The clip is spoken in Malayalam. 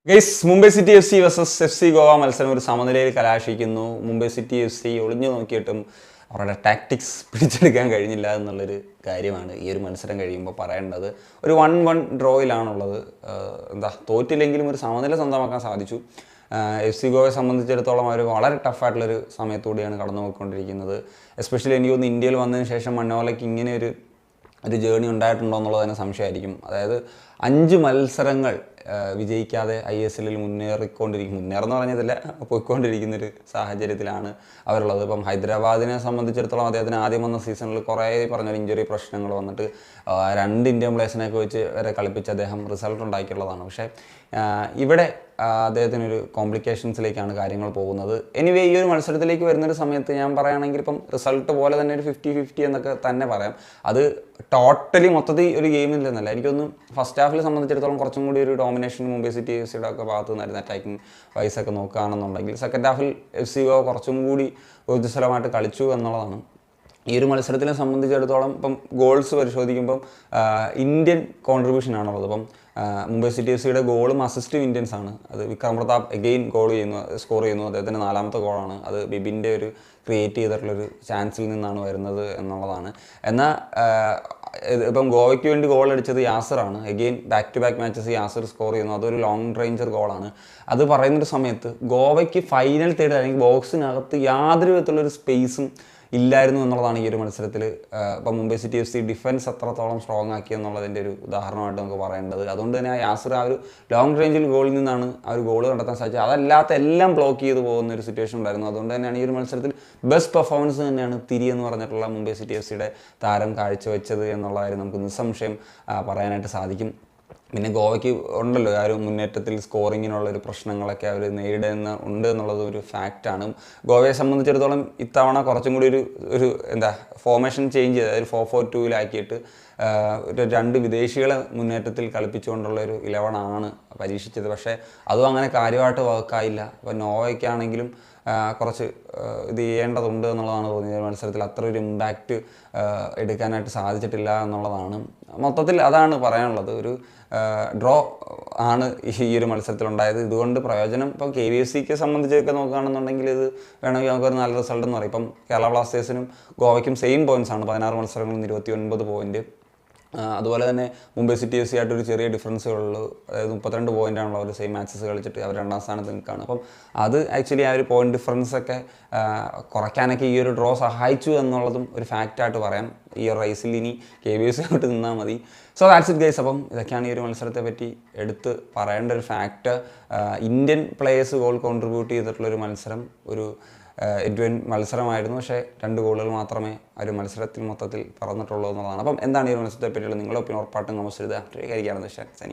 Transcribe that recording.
Guys Mumbai city F C versus F C Goa മത്സരം ഒരു സമനിലയിൽ കലാശിക്കുന്നു. മുംബൈ സിറ്റി എഫ് സി ഒളിഞ്ഞു നോക്കിയിട്ടും അവരുടെ ടാക്ടിക്സ് പിടിച്ചെടുക്കാൻ കഴിഞ്ഞില്ല എന്നുള്ളൊരു കാര്യമാണ് ഈ ഒരു മത്സരം കഴിയുമ്പോൾ പറയേണ്ടത്. ഒരു 1-1 ഡ്രോയിലാണുള്ളത്. തോറ്റില്ലെങ്കിലും ഒരു സമനില സ്വന്തമാക്കാൻ സാധിച്ചു. എഫ് സി ഗോവയെ സംബന്ധിച്ചിടത്തോളം അവർ വളരെ ടഫായിട്ടുള്ളൊരു സമയത്തൂടെയാണ് കടന്നു പോയിക്കൊണ്ടിരിക്കുന്നത്. എസ്പെഷ്യലി എനിക്ക് തോന്നുന്നു ഇന്ത്യയിൽ വന്നതിന് ശേഷം മന്നോലയ്ക്ക് ഇങ്ങനെ ഒരു ജേണി ഉണ്ടായിട്ടുണ്ടോ എന്നുള്ളത് തന്നെ സംശയമായിരിക്കും. അതായത് 5 മത്സരങ്ങൾ വിജയിക്കാതെ ISL മുന്നേറുന്ന പറഞ്ഞതില്ല പോയിക്കൊണ്ടിരിക്കുന്നൊരു സാഹചര്യത്തിലാണ് അവരുള്ളത്. ഇപ്പം ഹൈദരാബാദിനെ സംബന്ധിച്ചിടത്തോളം അദ്ദേഹത്തിന് ആദ്യം വന്ന സീസണിൽ കുറേ പറഞ്ഞൊരു ഇഞ്ചുറി പ്രശ്നങ്ങൾ വന്നിട്ട് 2 ഇന്ത്യൻ പ്ലേയേഴ്സിനെയൊക്കെ വെച്ച് വരെ കളിപ്പിച്ച് അദ്ദേഹം റിസൾട്ട് ഉണ്ടാക്കിയുള്ളതാണ്. പക്ഷേ ഇവിടെ അദ്ദേഹത്തിനൊരു കോംപ്ലിക്കേഷൻസിലേക്കാണ് കാര്യങ്ങൾ പോകുന്നത്. എനിവേ ഈ ഒരു മത്സരത്തിലേക്ക് വരുന്നൊരു സമയത്ത് ഞാൻ പറയുകയാണെങ്കിൽ ഇപ്പം റിസൾട്ട് പോലെ തന്നെ ഒരു 50-50 എന്നൊക്കെ തന്നെ പറയാം. അത് ടോട്ടലി മൊത്തത്തിൽ ഒരു ഗെയിമില്ലെന്നല്ല. എനിക്കൊന്നും ഫസ്റ്റ് ഹാഫിൽ സംബന്ധിച്ചിടത്തോളം കുറച്ചും കൂടി ഒരു ഡോമിനേഷൻ മുംബൈ സിറ്റി എഫ് സിയുടെ ഒക്കെ ഭാഗത്ത് നിന്നായിരുന്നു. അറ്റാക്കിംഗ് വൈസൊക്കെ നോക്കുകയാണെന്നുണ്ടെങ്കിൽ സെക്കൻഡ് ഹാഫിൽ എഫ് സി കുറച്ചും കൂടി ഊർജ്ജസ്വലമായിട്ട് കളിച്ചു എന്നുള്ളതാണ്. ഈ ഒരു മത്സരത്തിനെ സംബന്ധിച്ചിടത്തോളം ഇപ്പം ഗോൾസ് പരിശോധിക്കുമ്പം ഇന്ത്യൻ കോൺട്രിബ്യൂഷൻ ആണുള്ളത്. ഇപ്പം മുംബൈ സിറ്റി എഫ് സിയുടെ ഗോളും അസിസ്റ്റും ഇന്ത്യൻസ് ആണ്. അത് വിക്രം പ്രതാപ് എഗെയിൻ സ്കോർ ചെയ്യുന്നു. അദ്ദേഹത്തിൻ്റെ 4ാമത്തെ ഗോളാണ്. അത് ബിബിൻ്റെ ഒരു ക്രിയേറ്റ് ചെയ്തിട്ടുള്ളൊരു ചാൻസിൽ നിന്നാണ് വരുന്നത് എന്നുള്ളതാണ്. എന്നാൽ ഇപ്പം ഗോവയ്ക്ക് വേണ്ടി ഗോൾ അടിച്ചത് യാസറാണ്. Again back to back matches Yasir score ചെയ്യുന്നു. അതൊരു ലോങ് റേഞ്ചർ ഗോളാണ്. അത് പറയുന്നൊരു സമയത്ത് ഗോവയ്ക്ക് ഫൈനൽ തേർഡ് അല്ലെങ്കിൽ ബോക്സിനകത്ത് യാതൊരു വിധത്തിലുള്ളൊരു സ്പേസും ഇല്ലായിരുന്നു എന്നുള്ളതാണ് ഈ ഒരു മത്സരത്തിൽ. ഇപ്പം Mumbai city F C defence എത്രത്തോളം സ്ട്രോങ് ആക്കി എന്നുള്ളതിൻ്റെ ഒരു ഉദാഹരണമായിട്ട് നമുക്ക് പറയേണ്ടത്. അതുകൊണ്ട് തന്നെ യാസർ ആ ഒരു ലോങ് റേഞ്ചിൽ ഗോളിൽ നിന്നാണ് ആ ഒരു ഗോൾ കണ്ടെത്താൻ സാധിച്ചത്. അതല്ലാത്ത എല്ലാം ബ്ലോക്ക് ചെയ്ത് പോകുന്ന ഒരു സിറ്റുവേഷൻ ഉണ്ടായിരുന്നു. അതുകൊണ്ട് തന്നെയാണ് ഈ ഒരു മത്സരത്തിൽ ബെസ്റ്റ് പെർഫോമൻസ് തന്നെയാണ് തിരി എന്ന് പറഞ്ഞിട്ടുള്ള മുംബൈ സിറ്റി എഫ് സിയുടെ താരം കാഴ്ചവെച്ചത് എന്നുള്ള കാര്യം നമുക്ക് നിസ്സംശയം പറയാനായിട്ട് സാധിക്കും. പിന്നെ ഗോവയ്ക്ക് ഉണ്ടല്ലോ ആ ഒരു മുന്നേറ്റത്തിൽ സ്കോറിങ്ങിനുള്ളൊരു പ്രശ്നങ്ങളൊക്കെ അവർ ഉണ്ട് എന്നുള്ളത് ഒരു ഫാക്റ്റാണ്. ഗോവയെ സംബന്ധിച്ചിടത്തോളം ഇത്തവണ കുറച്ചും കൂടി ഒരു ഫോർമേഷൻ ചേഞ്ച് ചെയ്ത് അതായത് 4-4-2 ഒരു 2 വിദേശികളെ മുന്നേറ്റത്തിൽ കളിപ്പിച്ചുകൊണ്ടുള്ള ഒരു 11 പരീക്ഷിച്ചത്. പക്ഷേ അതും അങ്ങനെ കാര്യമായിട്ട് വർക്കായില്ല. അപ്പോൾ നോവയ്ക്കാണെങ്കിലും കുറച്ച് ഇത് ചെയ്യേണ്ടതുണ്ട് എന്നുള്ളതാണ് തോന്നിയത്. മത്സരത്തിൽ അത്ര ഒരു ഇമ്പാക്റ്റ് എടുക്കാനായിട്ട് സാധിച്ചിട്ടില്ല എന്നുള്ളതാണ്. മൊത്തത്തിൽ അതാണ് പറയാനുള്ളത്. ഒരു ഡ്രോ ആണ് ഈ ഒരു മത്സരത്തിലുണ്ടായത്. ഇതുകൊണ്ട് പ്രയോജനം ഇപ്പം KVFCക്ക് സംബന്ധിച്ചൊക്കെ നോക്കുകയാണെന്നുണ്ടെങ്കിൽ ഇത് വേണമെങ്കിൽ നമുക്കൊരു നല്ല റിസൾട്ട് എന്ന് പറയും. ഇപ്പം കേരള ബ്ലാസ്റ്റേഴ്സിനും ഗോവയ്ക്കും സെയിം പോയിൻറ്റ്സാണ്. 16 മത്സരങ്ങളിൽ 29 പോയിൻറ്റ്. അതുപോലെ തന്നെ മുംബൈ സിറ്റി എഫ് സി ആയിട്ട് ഒരു ചെറിയ ഡിഫറൻസുള്ളൂ. അതായത് 32 പോയിൻ്റാണുള്ള അവർ സെയിം മാച്ചസ് കളിച്ചിട്ട് അവർ 2ാം സ്ഥാനത്ത് നിൽക്കുകയാണ്. അപ്പം അത് ആക്ച്വലി ആ ഒരു പോയിന്റ് ഡിഫറൻസൊക്കെ കുറയ്ക്കാനൊക്കെ ഈ ഒരു ഡ്രോ സഹായിച്ചു എന്നുള്ളതും ഒരു ഫാക്റ്റായിട്ട് പറയാം. ഈ ഒരു റേസിൽ ഇനി KVFC ആയിട്ട് നിന്നാൽ മതി. So that's it guys. അപ്പം ഇതൊക്കെയാണ് ഈ ഒരു മത്സരത്തെ പറ്റി എടുത്ത് പറയേണ്ട ഒരു fact. Indian players goal contribute ചെയ്തിട്ടുള്ളൊരു മത്സരം ഒരു മത്സരമായിരുന്നു. പക്ഷേ 2 ഗോളുകൾ മാത്രമേ ആ ഒരു മത്സരത്തിൽ മൊത്തത്തിൽ പറഞ്ഞിട്ടുള്ളൂ എന്നുള്ളതാണ്. അപ്പം എന്താണ് ഈ ഒരു മത്സരത്തെ പറ്റിയുള്ള നിങ്ങളുടെ ഒപ്പീനിയൻ ഉറപ്പായിട്ടും കമൻസ് എഴുതുക. കരിക്കാണെന്ന് വെച്ചാൽ സനിയ.